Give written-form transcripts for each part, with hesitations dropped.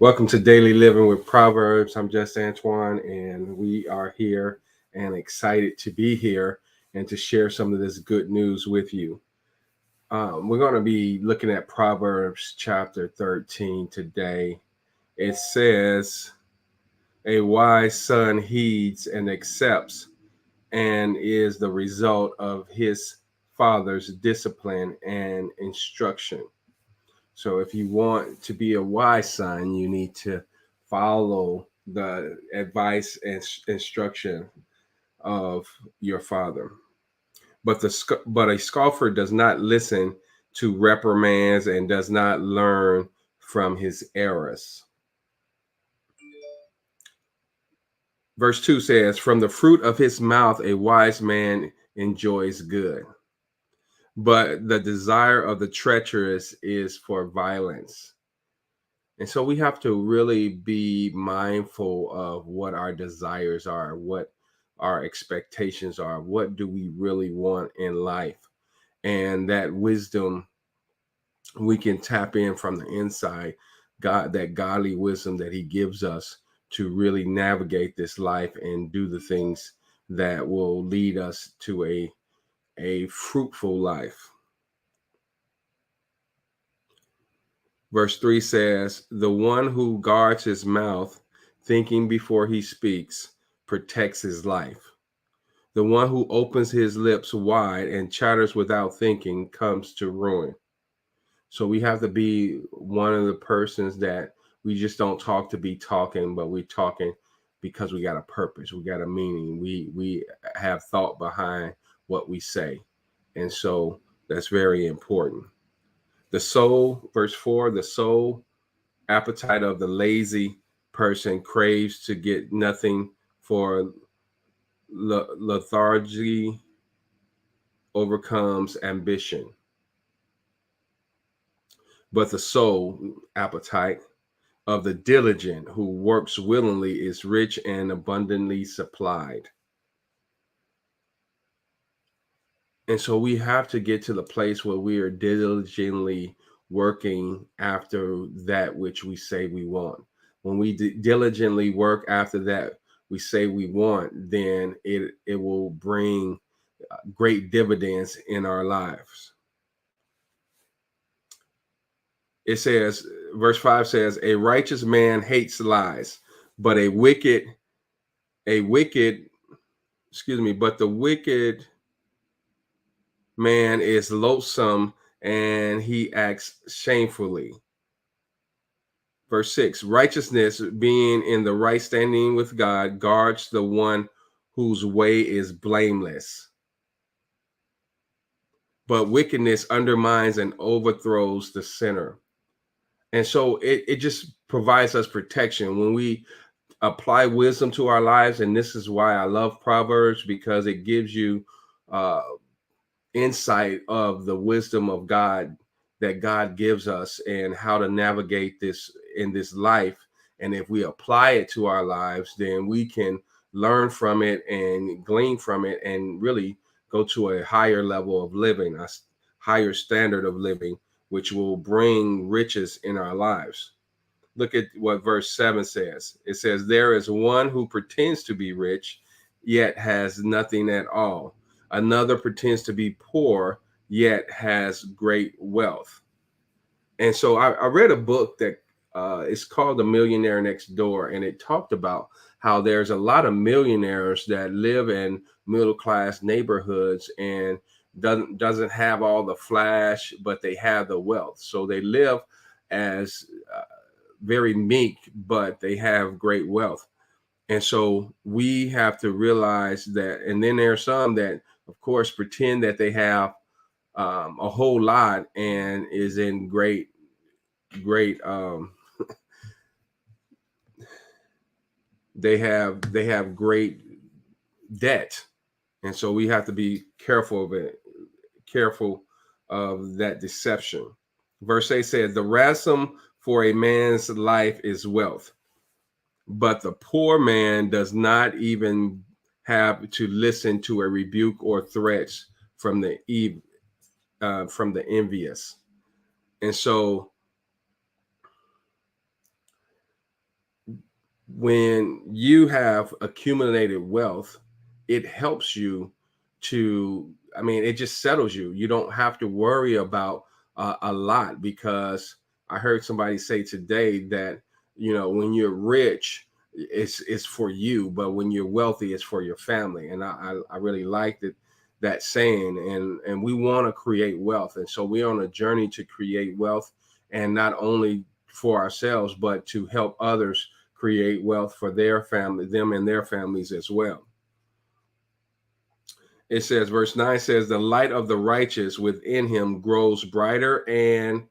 Welcome to Daily Living with Proverbs. I'm just Antoine, and we are here and excited to be here and to share some of this good news with you. We're going to be looking at Proverbs chapter 13 today. It says, "A wise son heeds and accepts and is the result of his father's discipline and instruction." So if you want to be a wise son, you need to follow the advice and instruction of your father. But a scoffer does not listen to reprimands and does not learn from his errors. Verse 2 says, "From the fruit of his mouth a wise man enjoys good, but the desire of the treacherous is for violence." And so we have to really be mindful of what our desires are, what our expectations are, what do we really want in life. And that wisdom we can tap in from the inside, God, that godly wisdom that he gives us to really navigate this life and do the things that will lead us to a fruitful life. Verse 3 says, "The one who guards his mouth, thinking before he speaks, protects his life. The one who opens his lips wide and chatters without thinking comes to ruin." So we have to be one of the persons that we just don't talk to be talking, but we're talking because we got a purpose, we got a meaning, we have thought behind what we say. And so that's very important. The soul, verse 4, the soul appetite of the lazy person craves to get nothing, for lethargy overcomes ambition. But the soul appetite of the diligent who works willingly is rich and abundantly supplied. And so we have to get to the place where we are diligently working after that which we say we want. When we diligently work after that we say we want, then it will bring great dividends in our lives. It says, verse 5 says, "A righteous man hates lies, but a wicked, but the wicked man is loathsome and he acts shamefully." Verse 6, "Righteousness, being in the right standing with God, guards the one whose way is blameless. But wickedness undermines and overthrows the sinner." And so it just provides us protection when we apply wisdom to our lives. And this is why I love Proverbs, because it gives you uh, insight of the wisdom of God that God gives us and how to navigate this in this life. And if we apply it to our lives, then we can learn from it and glean from it and really go to a higher level of living, a higher standard of living, which will bring riches in our lives. Look at what verse 7 says. It says, "There is one who pretends to be rich, yet has nothing at all. Another pretends to be poor, yet has great wealth." And so I read a book that is called The Millionaire Next Door, and it talked about how there's a lot of millionaires that live in middle class neighborhoods and doesn't have all the flash, but they have the wealth. So they live as very meek, but they have great wealth. And so we have to realize that. And then there are some that, of course, pretend that they have a whole lot and is in great. They have great debt, and so we have to be careful of it, careful of that deception. Verse 8 says, "The ransom for a man's life is wealth, but the poor man does not even have to listen to a rebuke or threats from the envious." And so when you have accumulated wealth, it helps you to, I mean, it just settles you. You don't have to worry about a lot, because I heard somebody say today that, when you're rich, it's for you, but when you're wealthy, it's for your family. And I really liked it, that saying. And we want to create wealth. And so we're on a journey to create wealth, and not only for ourselves, but to help others create wealth for their family, them and their families as well. It says, verse 9 says, the light of the righteous within him grows brighter and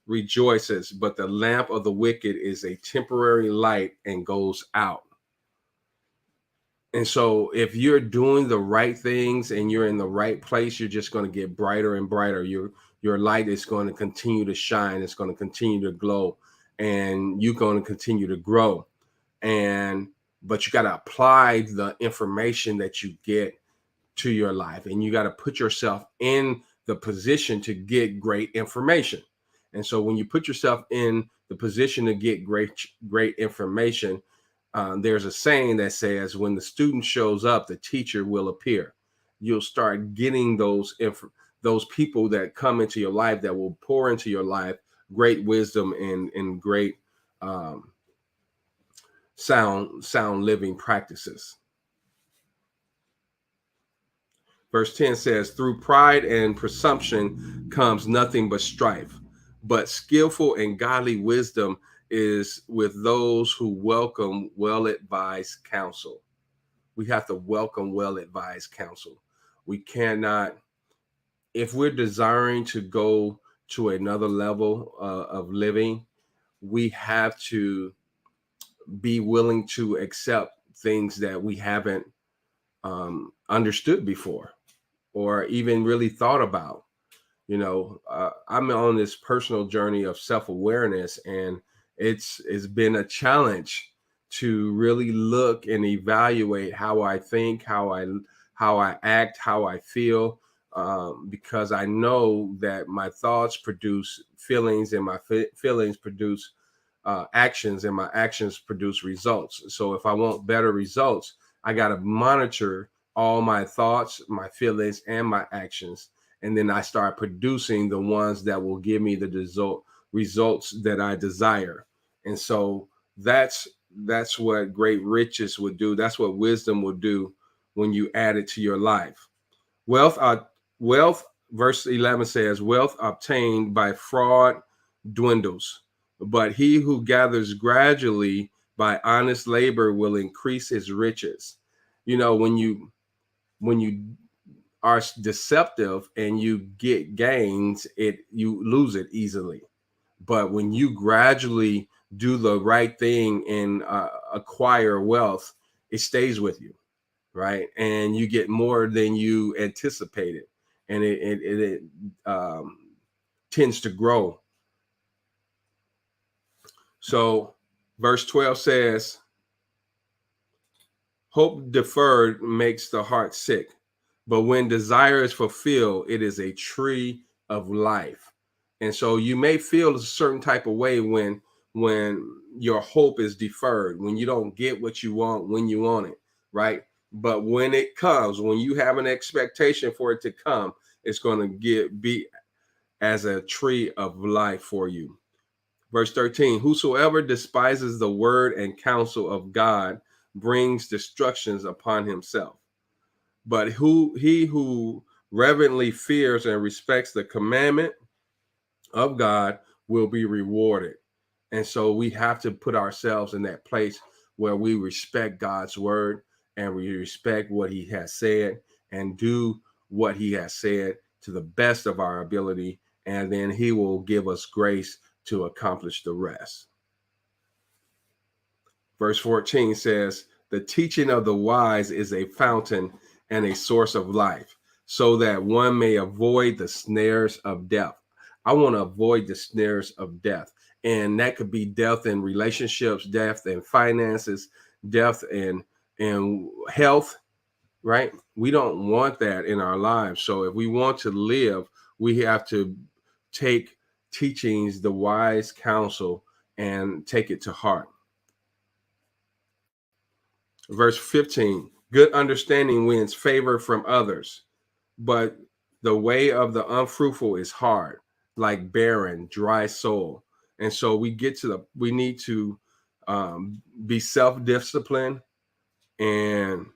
rejoices, but the lamp of the wicked is a temporary light and goes out. And so if you're doing the right things and you're in the right place, you're just going to get brighter and brighter. Your light is going to continue to shine. It's going to continue to glow, and you're going to continue to grow. But you got to apply the information that you get to your life, and you got to put yourself in the position to get great information. And so when you put yourself in the position to get great information, there's a saying that says, when the student shows up, the teacher will appear. You'll start getting those people that come into your life, that will pour into your life great wisdom and great sound living practices. Verse 10 says, through pride and presumption comes nothing but strife, but skillful and godly wisdom is with those who welcome well-advised counsel. We have to welcome well-advised counsel. We cannot, if we're desiring to go to another level of living, we have to be willing to accept things that we haven't understood before, or even really thought about. I'm on this personal journey of self-awareness, and it's been a challenge to really look and evaluate how I think, how I act, how I feel, because I know that my thoughts produce feelings, and my feelings produce actions, and my actions produce results. So if I want better results, I got to monitor all my thoughts, my feelings, and my actions. And then I start producing the ones that will give me the results that I desire. And so that's what great riches would do. That's what wisdom will do when you add it to your life. Wealth, verse 11 says, wealth obtained by fraud dwindles, but he who gathers gradually by honest labor will increase his riches. When you are deceptive and you get gains, you lose it easily. But when you gradually do the right thing and acquire wealth, it stays with you, right? And you get more than you anticipated, and it tends to grow. So verse 12 says, hope deferred makes the heart sick, but when desire is fulfilled, it is a tree of life. And so you may feel a certain type of way when your hope is deferred, when you don't get what you want when you want it, right? But when it comes, when you have an expectation for it to come, it's going to be as a tree of life for you. Verse 13, whosoever despises the word and counsel of God brings destructions upon himself. But he who reverently fears and respects the commandment of God will be rewarded. And so we have to put ourselves in that place where we respect God's word, and we respect what he has said, and do what he has said to the best of our ability. And then he will give us grace to accomplish the rest. Verse 14 says, the teaching of the wise is a fountain and a source of life, so that one may avoid the snares of death. I want to avoid the snares of death. And that could be death in relationships, death in finances, death in health, right? We don't want that in our lives. So if we want to live, we have to take teachings, the wise counsel, and take it to heart. Verse 15, good understanding wins favor from others, but the way of the unfruitful is hard, like barren, dry soil. And so we need to be self-disciplined and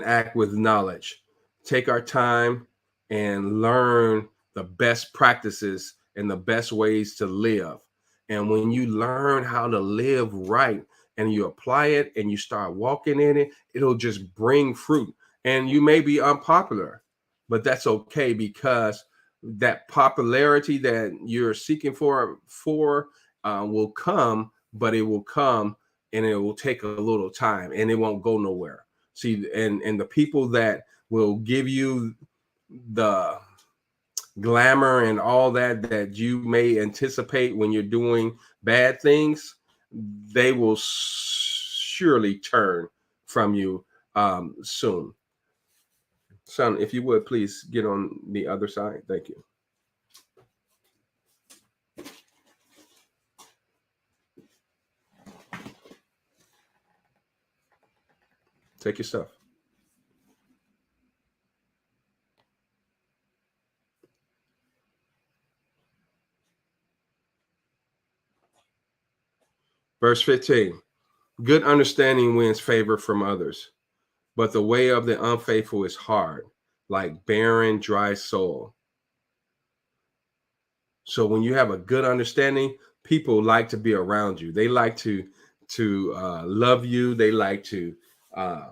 act with knowledge. Take our time and learn the best practices and the best ways to live. And when you learn how to live right and you apply it and you start walking in it, it'll just bring fruit. And you may be unpopular, but that's okay, because that popularity that you're seeking for will come, but it will come and it will take a little time and it won't go nowhere. See, and the people that will give you the glamour and all that you may anticipate when you're doing bad things, they will surely turn from you soon. Son, if you would please get on the other side. Thank you. Take your stuff. Verse 15. Good understanding wins favor from others, but the way of the unfaithful is hard, like barren, dry soil. So when you have a good understanding, people like to be around you. They like to love you. They like to uh,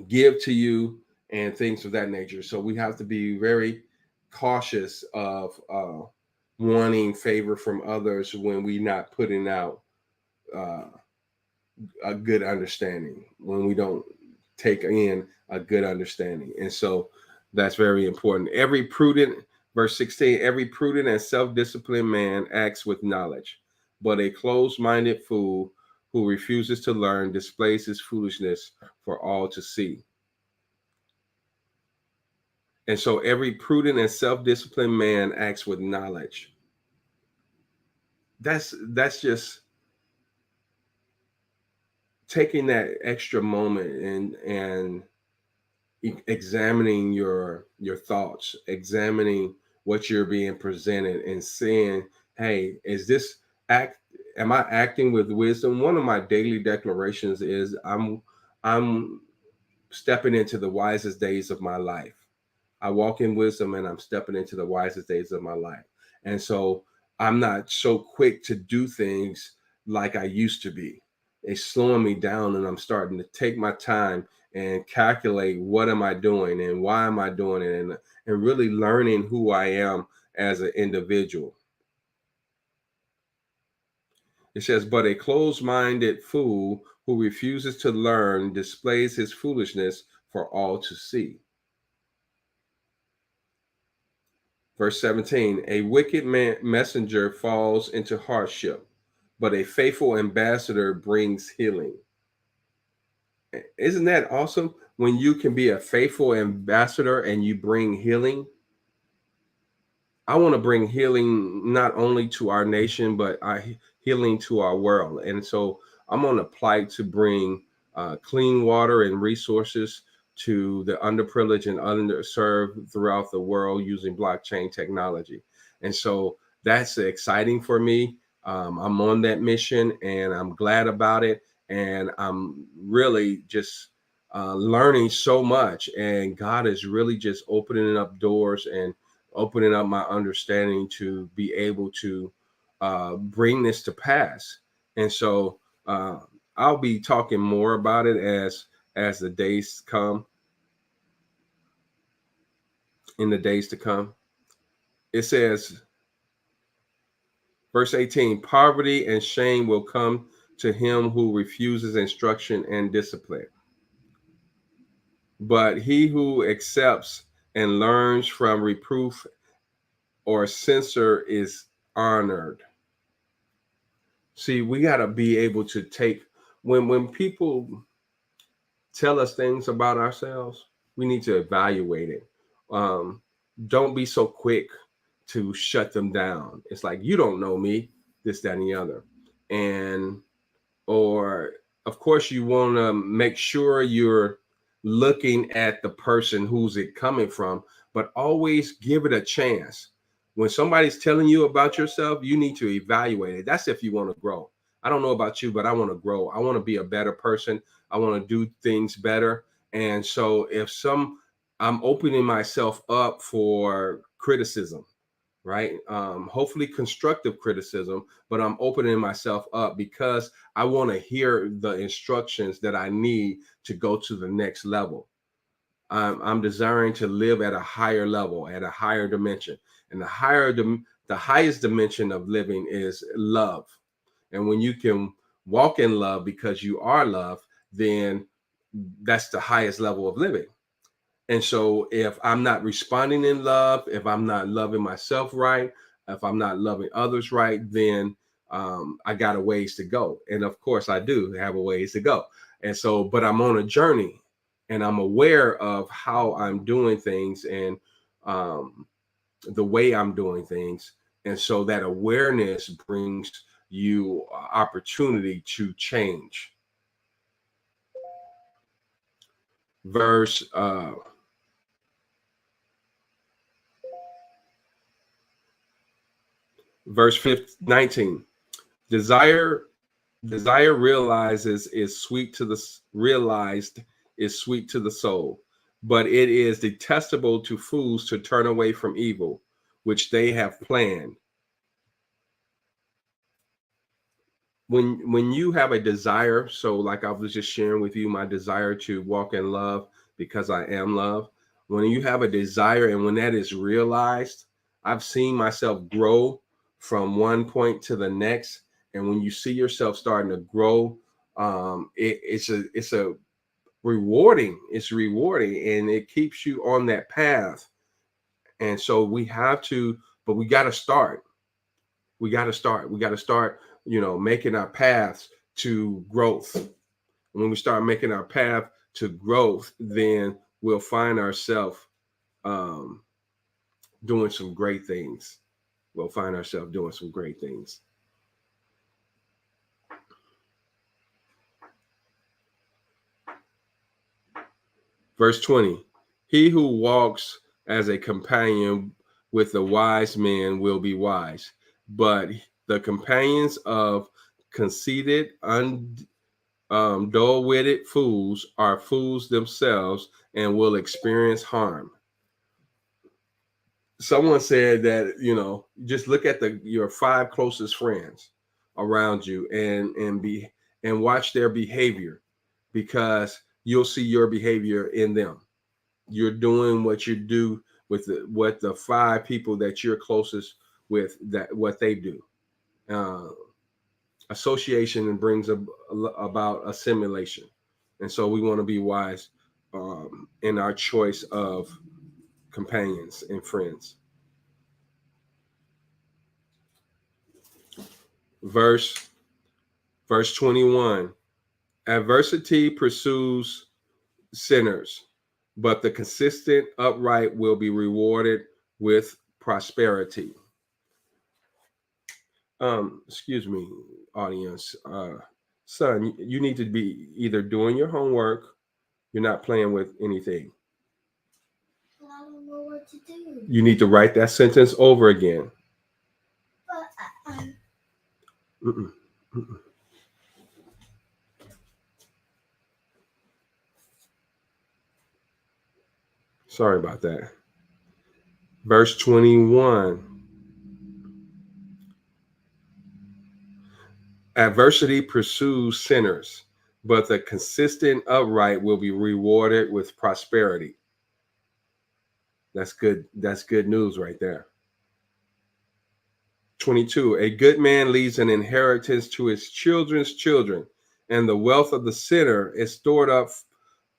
give to you and things of that nature. So we have to be very cautious of wanting favor from others when we're not putting out uh, a good understanding, when we don't take in a good understanding. And so that's very important. Verse 16, every prudent and self-disciplined man acts with knowledge, but a closed-minded fool who refuses to learn displays his foolishness for all to see. And so every prudent and self-disciplined man acts with knowledge. That's just taking that extra moment and examining your thoughts, examining what you're being presented, and saying, hey, is this act am I acting with wisdom? One of my daily declarations is I'm stepping into the wisest days of my life. I walk in wisdom and I'm stepping into the wisest days of my life. And so I'm not so quick to do things like I used to be. It's slowing me down, and I'm starting to take my time and calculate what am I doing and why am I doing it, and really learning who I am as an individual. It says, but a closed-minded fool who refuses to learn displays his foolishness for all to see. Verse 17, a wicked messenger falls into hardship, but a faithful ambassador brings healing. Isn't that awesome? When you can be a faithful ambassador and you bring healing. I want to bring healing not only to our nation, but healing to our world. And so I'm on a plight to bring clean water and resources to the underprivileged and underserved throughout the world using blockchain technology. And so that's exciting for me. I'm on that mission and I'm glad about it. And I'm really just learning so much. And God is really just opening up doors and opening up my understanding to be able to bring this to pass. And so I'll be talking more about it as the days come, in the days to come. It says, verse 18, poverty and shame will come to him who refuses instruction and discipline. But he who accepts and learns from reproof or censure is honored. See, we got to be able to take, when people tell us things about ourselves, we need to evaluate it. Um, don't be so quick to shut them down. It's like, you don't know me, this, that, and the other. And, or Of course, you want to make sure you're looking at the person who's it coming from, but always give it a chance. When somebody's telling you about yourself, you need to evaluate it. That's if you want to grow. I don't know about you, but I want to grow. I want to be a better person. I want to do things better. And so if I'm opening myself up for criticism, right? Hopefully constructive criticism, but I'm opening myself up because I want to hear the instructions that I need to go to the next level. I'm desiring to live at a higher level, at a higher dimension, and the highest dimension of living is love. And when you can walk in love because you are love, then that's the highest level of living. And so if I'm not responding in love, if I'm not loving myself right, if I'm not loving others right, then I got a ways to go. And of course, I do have a ways to go. And so, but I'm on a journey and I'm aware of how I'm doing things and um, the way I'm doing things. And so that awareness brings you opportunity to change. Verse verse 19. Desire desire realizes is sweet to the realized is sweet to the soul, but it is detestable to fools to turn away from evil, which they have planned. When you have a desire, so like I was just sharing with you my desire to walk in love because I am love. When you have a desire and when that is realized, I've seen myself grow from one point to the next. And when you see yourself starting to grow, it's a rewarding. It's rewarding, and it keeps you on that path. And so we have to, but we got to start. We got to start. We got to start, making our paths to growth. When we start making our path to growth, then we'll find ourselves um, doing some great things. We'll find ourselves doing some great things. Verse 20. He who walks as a companion with the wise men will be wise, but the companions of conceited, dull-witted fools are fools themselves and will experience harm. Someone said that, just look at your five closest friends around you and watch their behavior, because you'll see your behavior in them. You're doing what you do with what the five people that you're closest with, that what they do. Uh, Association brings about assimilation, and so we want to be wise in our choice of companions and friends. Verse verse 21. Adversity pursues sinners, but the consistent upright will be rewarded with prosperity. Excuse me, audience. Son, you need to be either doing your homework, you're not playing with anything. I don't know what to do. You need to write that sentence over again. But Mm-mm, mm-mm. Sorry about that. Verse 21. Adversity pursues sinners, but the consistent upright will be rewarded with prosperity. That's good. That's good news right there. 22. A good man leaves an inheritance to his children's children, and the wealth of the sinner is stored up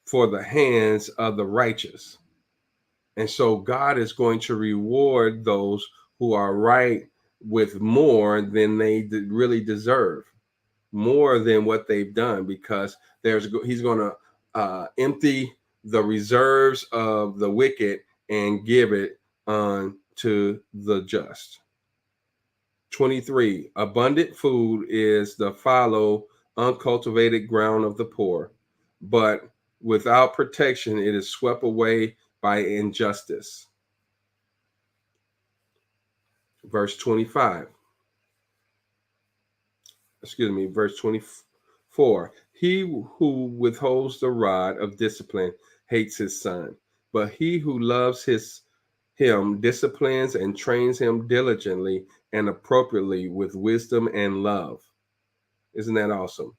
for the hands of the righteous. And so God is going to reward those who are right with more than they really deserve, more than what they've done, because he's going to empty the reserves of the wicked and give it unto the just. 23. Abundant food is the follow uncultivated ground of the poor, but without protection, it is swept away by injustice. Verse 25. Verse 24. He who withholds the rod of discipline hates his son, but he who loves him disciplines and trains him diligently and appropriately with wisdom and love. Isn't that awesome?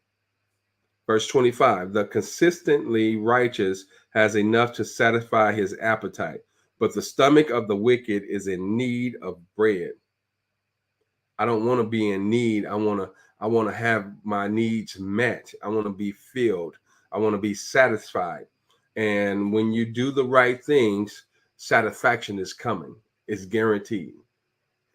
Verse 25. The consistently righteous has enough to satisfy his appetite, but the stomach of the wicked is in need of bread. I don't want to be in need. I want to have my needs met. I want to be filled. I want to be satisfied. And when you do the right things, satisfaction is coming. It's guaranteed.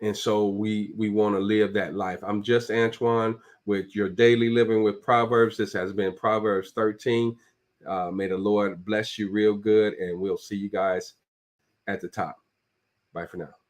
And so we want to live that life. I'm just Antoine with your daily living with Proverbs. This has been Proverbs 13. May the Lord bless you real good, and we'll see you guys at the top. Bye for now.